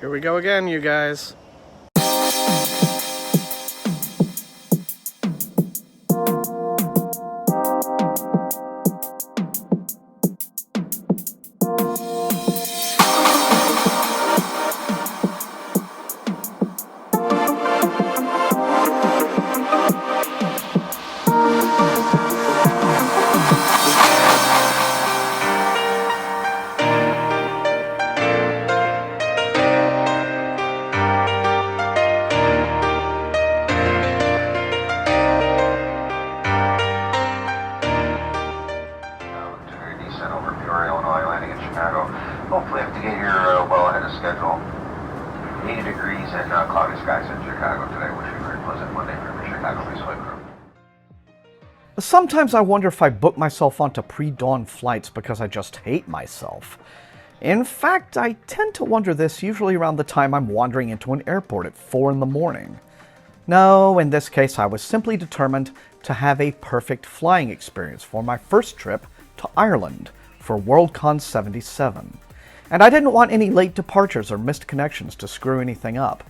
Here we go again, you guys. Hopefully, have to get here well ahead of schedule. 80 degrees and cloudy skies in Chicago today, which is a very pleasant Monday for the Chicago-based flight crew. Sometimes I wonder if I book myself onto pre-dawn flights because I just hate myself. In fact, I tend to wonder this usually around the time I'm wandering into an airport at 4 in the morning. No, in this case, I was simply determined to have a perfect flying experience for my first trip to Ireland for Worldcon 77. And I didn't want any late departures or missed connections to screw anything up.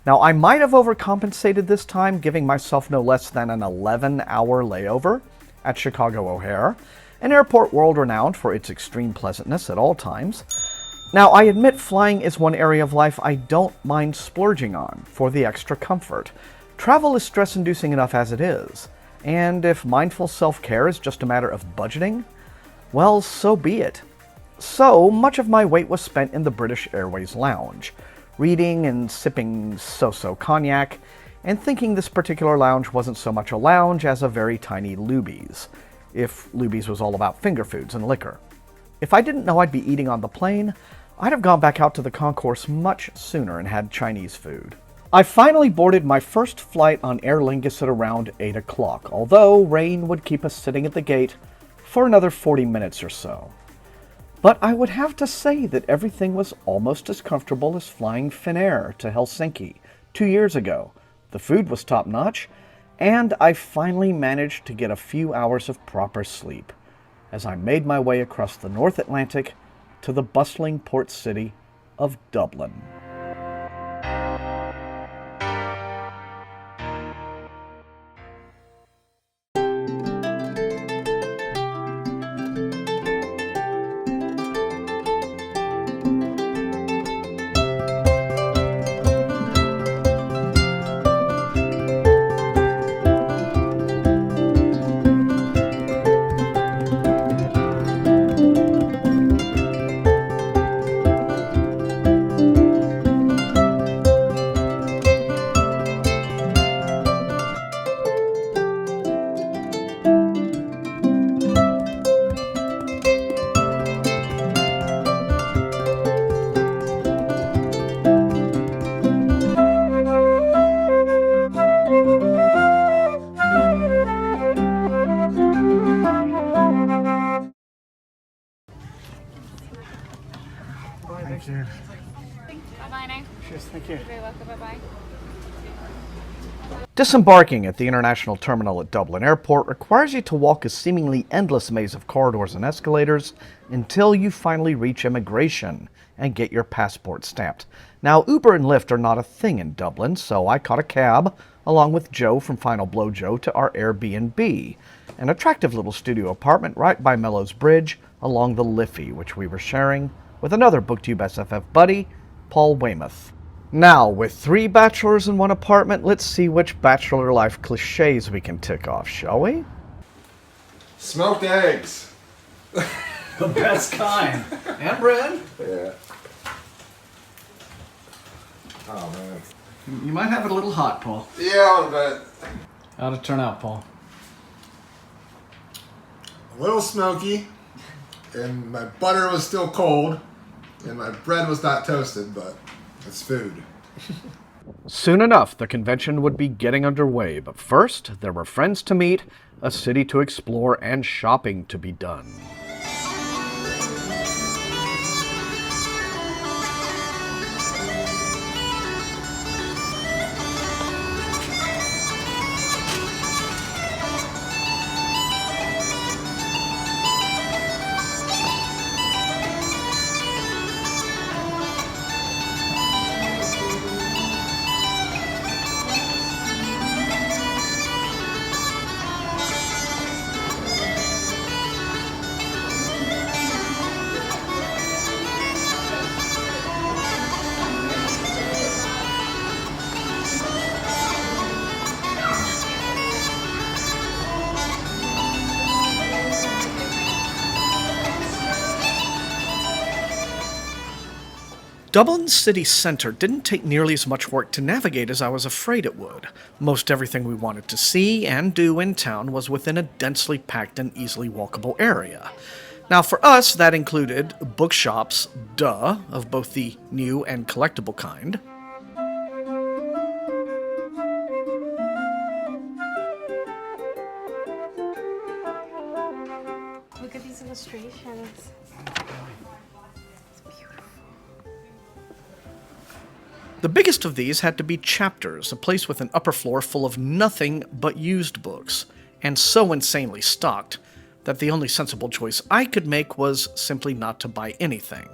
Now, I might have overcompensated this time, giving myself no less than an 11-hour layover at Chicago O'Hare, an airport world-renowned for its extreme pleasantness at all times. Now, I admit flying is one area of life I don't mind splurging on for the extra comfort. Travel is stress-inducing enough as it is, and if mindful self-care is just a matter of budgeting, well, so be it. So, much of my wait was spent in the British Airways lounge, reading and sipping so-so cognac, and thinking this particular lounge wasn't so much a lounge as a very tiny Luby's, if Luby's was all about finger foods and liquor. If I didn't know I'd be eating on the plane, I'd have gone back out to the concourse much sooner and had Chinese food. I finally boarded my first flight on Aer Lingus at around 8 o'clock, although rain would keep us sitting at the gate for another 40 minutes or so. But I would have to say that everything was almost as comfortable as flying Finnair to Helsinki 2 years ago. The food was top-notch, and I finally managed to get a few hours of proper sleep as I made my way across the North Atlantic to the bustling port city of Dublin. Thank you. Bye-bye now. Cheers, thank you. You're very welcome. Bye-bye. Disembarking at the International Terminal at Dublin Airport requires you to walk a seemingly endless maze of corridors and escalators until you finally reach immigration and get your passport stamped. Now, Uber and Lyft are not a thing in Dublin, so I caught a cab along with Joe from Final Blow Joe to our Airbnb, an attractive little studio apartment right by Mellows Bridge along the Liffey, which we were sharing with another BookTube SFF buddy, Paul Weymouth. Now, with 3 bachelors in one apartment, let's see which bachelor life cliches we can tick off, shall we? Smoked eggs. The best kind. And bread. Yeah. Oh man. You might have it a little hot, Paul. Yeah, but How'd it turn out, Paul? a little smoky, and my butter was still cold, and my bread was not toasted, but it's food. Soon enough, the convention would be getting underway, but first, there were friends to meet, a city to explore, and shopping to be done. Dublin city centre didn't take nearly as much work to navigate as I was afraid it would. Most everything we wanted to see and do in town was within a densely packed and easily walkable area. Now for us, that included bookshops, of both the new and collectible kind. Look at these illustrations. The biggest of these had to be Chapters, a place with an upper floor full of nothing but used books, and so insanely stocked that the only sensible choice I could make was simply not to buy anything.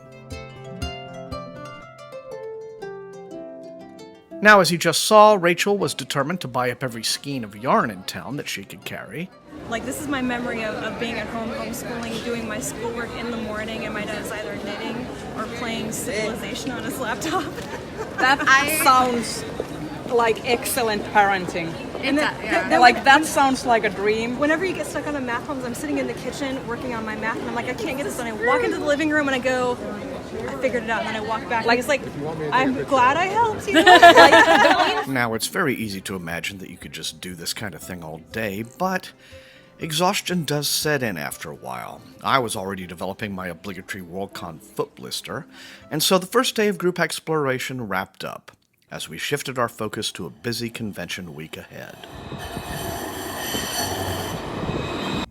Now, as you just saw, Rachel was determined to buy up every skein of yarn in town that she could carry. Like, this is my memory of being at home homeschooling, doing my schoolwork in the morning, and my dad's either knitting or playing Civilization on his laptop. That sounds like excellent parenting. And That sounds like a dream. whenever you get stuck on a math problems, I'm sitting in the kitchen working on my math, and I'm like, I can't get this done. I walk into the living room and I go, I figured it out, and then I walk back. Like, it's like, I'm glad I helped you. Now, it's very easy to imagine that you could just do this kind of thing all day, but exhaustion does set in after a while. I was already developing my obligatory Worldcon foot blister, and so the first day of group exploration wrapped up, as we shifted our focus to a busy convention week ahead.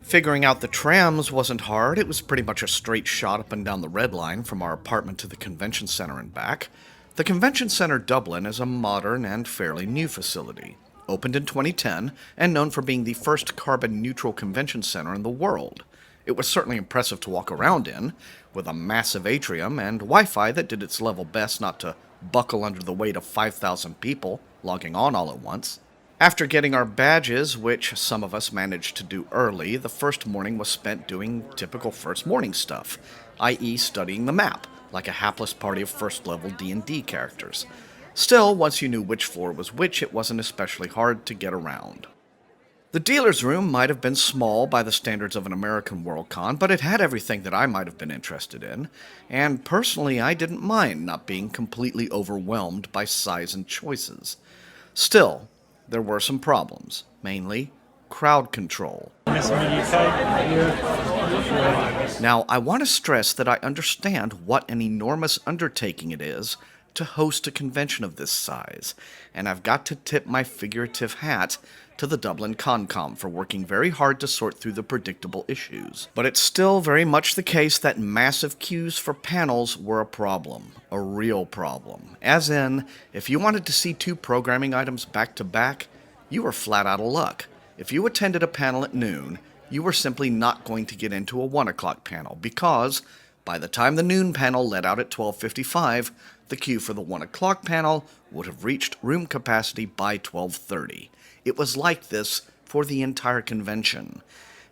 Figuring out the trams wasn't hard. It was pretty much a straight shot up and down the Red Line from our apartment to the convention center and back. The Convention Center Dublin is a modern and fairly new facility, opened in 2010 and known for being the first carbon-neutral convention center in the world. It was certainly impressive to walk around in, with a massive atrium and Wi-Fi that did its level best not to buckle under the weight of 5,000 people logging on all at once. After getting our badges, which some of us managed to do early, the first morning was spent doing typical first morning stuff, i.e. studying the map, like a hapless party of first-level D&D characters. Still, once you knew which floor was which, it wasn't especially hard to get around. The dealer's room might have been small by the standards of an American Worldcon, but it had everything that I might have been interested in, and personally I didn't mind not being completely overwhelmed by size and choices. Still, there were some problems, mainly crowd control. Now, I want to stress that I understand what an enormous undertaking it is to host a convention of this size, and I've got to tip my figurative hat to the Dublin Concom for working very hard to sort through the predictable issues. But it's still very much the case that massive queues for panels were a problem, a real problem. As in, if you wanted to see 2 programming items back to back, you were flat out of luck. If you attended a panel at noon, you were simply not going to get into a 1 o'clock panel because by the time the noon panel let out at 12:55, the queue for the 1 o'clock panel would have reached room capacity by 12:30. It was like this for the entire convention,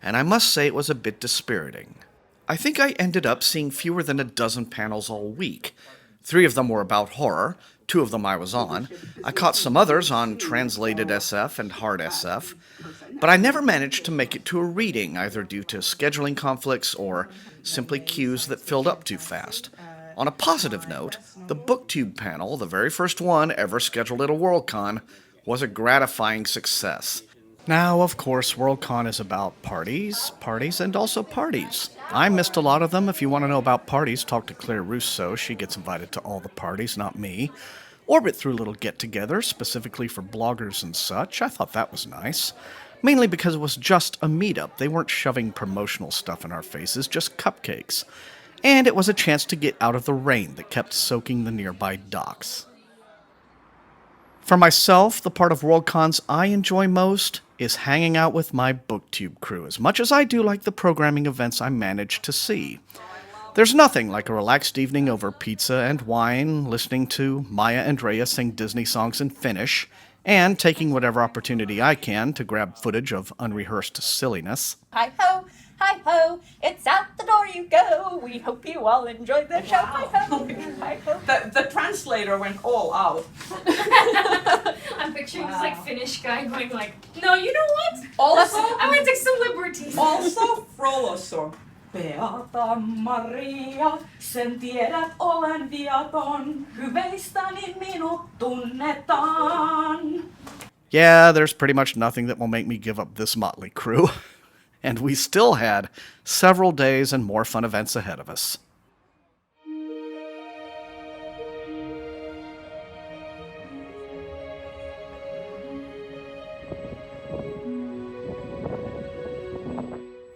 and I must say it was a bit dispiriting. I think I ended up seeing fewer than a dozen panels all week. 3 of them were about horror, 2 of them I was on. I caught some others on translated SF and hard SF, but I never managed to make it to a reading, either due to scheduling conflicts or simply queues that filled up too fast. On a positive note, the BookTube panel, the very first one ever scheduled at a Worldcon, was a gratifying success. Now, of course, Worldcon is about parties, and also parties. I missed a lot of them. If you want to know about parties, talk to Claire Rousseau. She gets invited to all the parties, not me. Orbit threw little get-togethers, specifically for bloggers and such. I thought that was nice. Mainly because it was just a meetup. They weren't shoving promotional stuff in our faces, just cupcakes. And it was a chance to get out of the rain that kept soaking the nearby docks. For myself, the part of Worldcons I enjoy most is hanging out with my BookTube crew, as much as I do like the programming events I manage to see. There's nothing like a relaxed evening over pizza and wine, listening to Maya and Rhea sing Disney songs in Finnish, and taking whatever opportunity I can to grab footage of unrehearsed silliness. Hi ho, it's out the door you go. We hope you all enjoyed the show. Hi ho, hi ho. The translator went all out. I'm picturing this like Finnish guy going like, no, you know what? Also, I'm gonna take some liberties. also Frolosor. Beata Maria, sen tiedät olen viaton, hyveistäni minut tunnetaan. Yeah, there's pretty much nothing that will make me give up this motley crew. And we still had several days and more fun events ahead of us.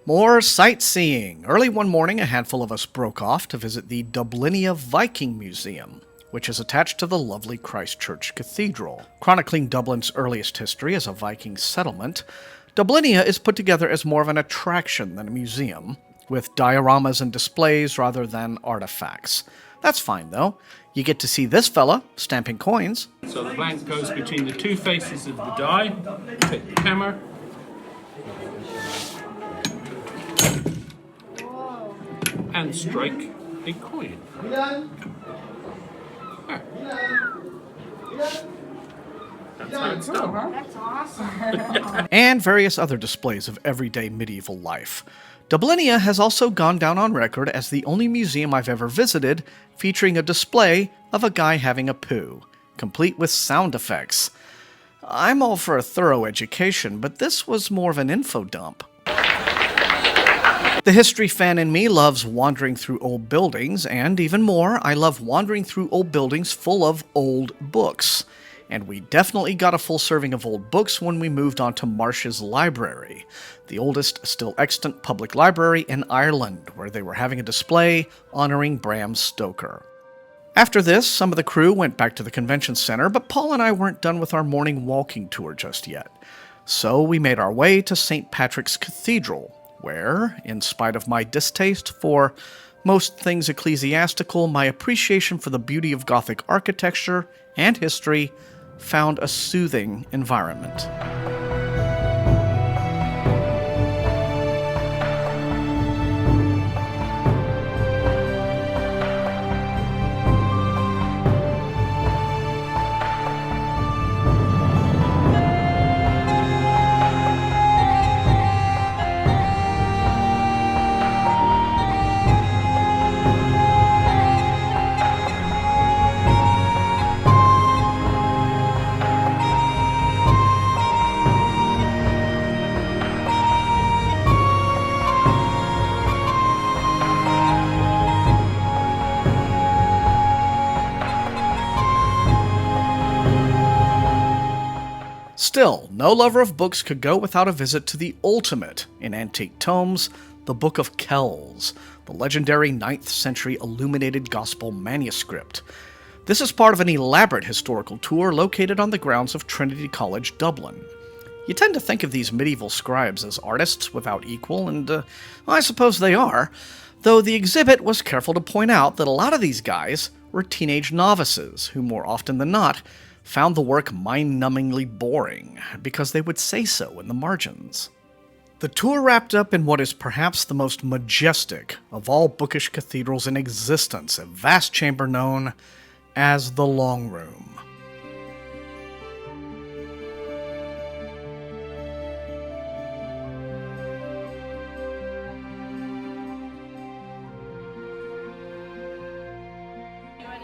More sightseeing. Early one morning, a handful of us broke off to visit the Dublinia Viking Museum, which is attached to the lovely Christchurch Cathedral. Chronicling Dublin's earliest history as a Viking settlement, Dublinia is put together as more of an attraction than a museum, with dioramas and displays rather than artifacts. That's fine, though. You get to see this fella stamping coins. So the blank goes between the two faces of the die. Take the hammer. And strike a coin. Ah. That's how it's done. That's awesome. And various other displays of everyday medieval life. Dublinia has also gone down on record as the only museum I've ever visited featuring a display of a guy having a poo, complete with sound effects. I'm all for a thorough education, but this was more of an info dump. The history fan in me loves wandering through old buildings, and even more, I love wandering through old buildings full of old books. And we definitely got a full serving of old books when we moved on to Marsh's Library, the oldest still extant public library in Ireland, where they were having a display honoring Bram Stoker. After this, some of the crew went back to the convention center, but Paul and I weren't done with our morning walking tour just yet. So we made our way to St. Patrick's Cathedral, where, in spite of my distaste for most things ecclesiastical, my appreciation for the beauty of Gothic architecture and history found a soothing environment. Still, no lover of books could go without a visit to the ultimate in antique tomes, the Book of Kells, the legendary 9th century illuminated gospel manuscript. This is part of an elaborate historical tour located on the grounds of Trinity College, Dublin. You tend to think of these medieval scribes as artists without equal, and I suppose they are, though the exhibit was careful to point out that a lot of these guys were teenage novices who, more often than not, found the work mind-numbingly boring, because they would say so in the margins. The tour wrapped up in what is perhaps the most majestic of all bookish cathedrals in existence, a vast chamber known as the Long Room.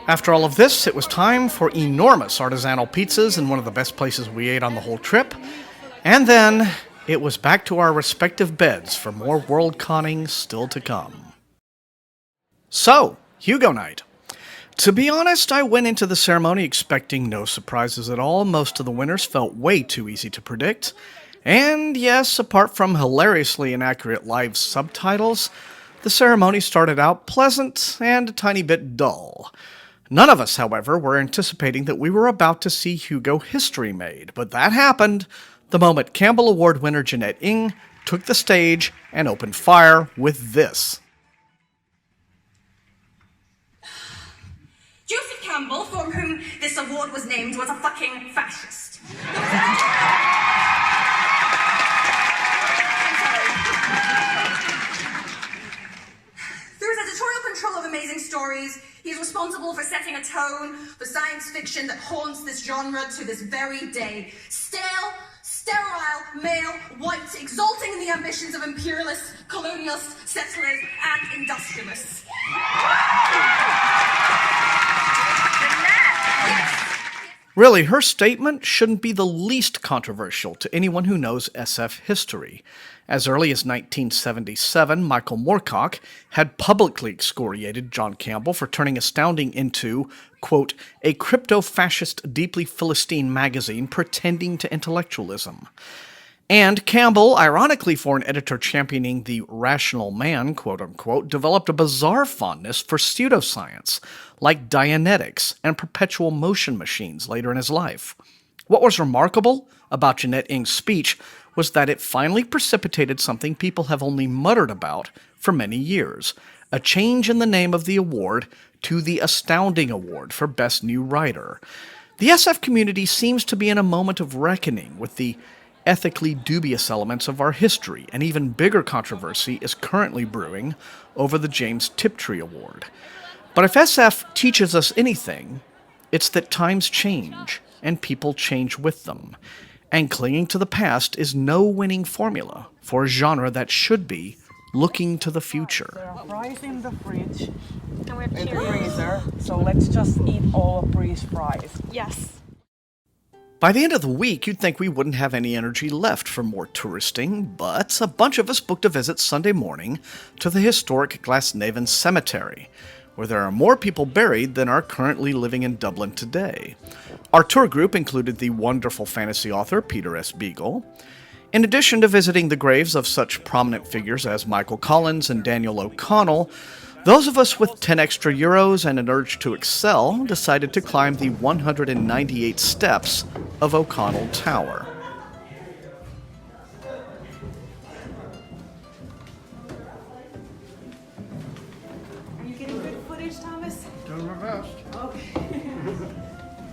After all of this, it was time for enormous artisanal pizzas in one of the best places we ate on the whole trip, and then it was back to our respective beds for more Worldconning still to come. So, Hugo Night. To be honest, I went into the ceremony expecting no surprises at all. Most of the winners felt way too easy to predict. And yes, apart from hilariously inaccurate live subtitles, the ceremony started out pleasant and a tiny bit dull. None of us, however, were anticipating that we were about to see Hugo history made, but that happened the moment Campbell Award winner Jeanette Ng took the stage and opened fire with this. Joseph Campbell, for whom this award was named, was a fucking fascist. Through his editorial control of amazing stories, he's responsible for setting a tone for science fiction that haunts this genre to this very day. Still sterile, male, white, exulting in the ambitions of imperialists, colonialists, settlers, and industrialists. Really, her statement shouldn't be the least controversial to anyone who knows SF history. As early as 1977, Michael Moorcock had publicly excoriated John Campbell for turning Astounding into, quote, a crypto-fascist, deeply Philistine magazine pretending to intellectualism. And Campbell, ironically for an editor championing the rational man, quote-unquote, developed a bizarre fondness for pseudoscience, like Dianetics and perpetual motion machines later in his life. What was remarkable about Jeanette Ng's speech was that it finally precipitated something people have only muttered about for many years, a change in the name of the award to the Astounding Award for Best New Writer. The SF community seems to be in a moment of reckoning with the ethically dubious elements of our history. An even bigger controversy is currently brewing over the James Tiptree Award. But if SF teaches us anything, it's that times change, and people change with them. And clinging to the past is no winning formula for a genre that should be looking to the future. There are fries in the fridge And we have and Cheerios. freezer, so let's just eat all of Bree's fries. Yes. By the end of the week, you'd think we wouldn't have any energy left for more touristing, but a bunch of us booked a visit Sunday morning to the historic Glasnevin Cemetery, where there are more people buried than are currently living in Dublin today. Our tour group included the wonderful fantasy author Peter S. Beagle. In addition to visiting the graves of such prominent figures as Michael Collins and Daniel O'Connell, those of us with 10 extra euros and an urge to excel decided to climb the 198 steps of O'Connell Tower. Are you getting good footage, Thomas? Doing my best. Okay.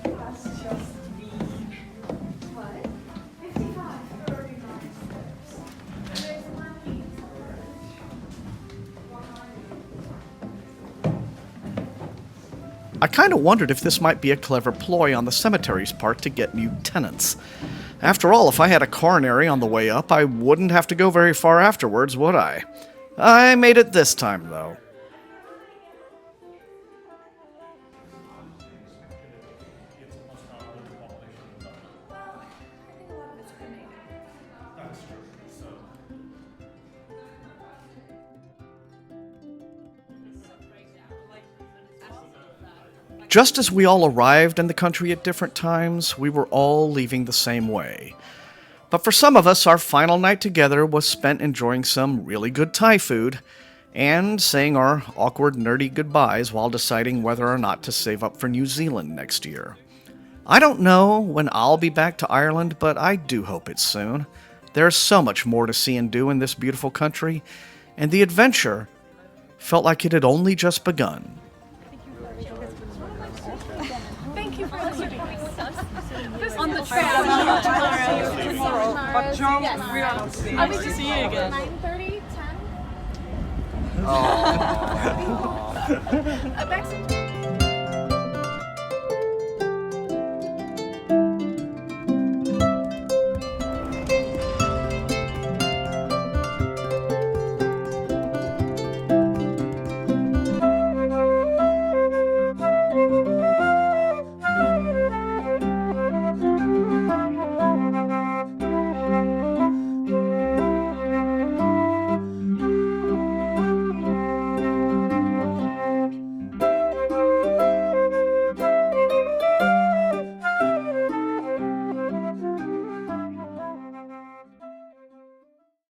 That's just me. What? 55. 39 steps. There's one piece. I kind of wondered if this might be a clever ploy on the cemetery's part to get new tenants. After all, if I had a coronary on the way up, I wouldn't have to go very far afterwards, would I? I made it this time, though. Just as we all arrived in the country at different times, we were all leaving the same way. But for some of us, our final night together was spent enjoying some really good Thai food and saying our awkward, nerdy goodbyes while deciding whether or not to save up for New Zealand next year. I don't know when I'll be back to Ireland, but I do hope it's soon. There's so much more to see and do in this beautiful country, and the adventure felt like it had only just begun. Thank you for listening. On the trail. Tomorrow, but John, we are not seeing I'll be to see you again. 9:30, 10. Back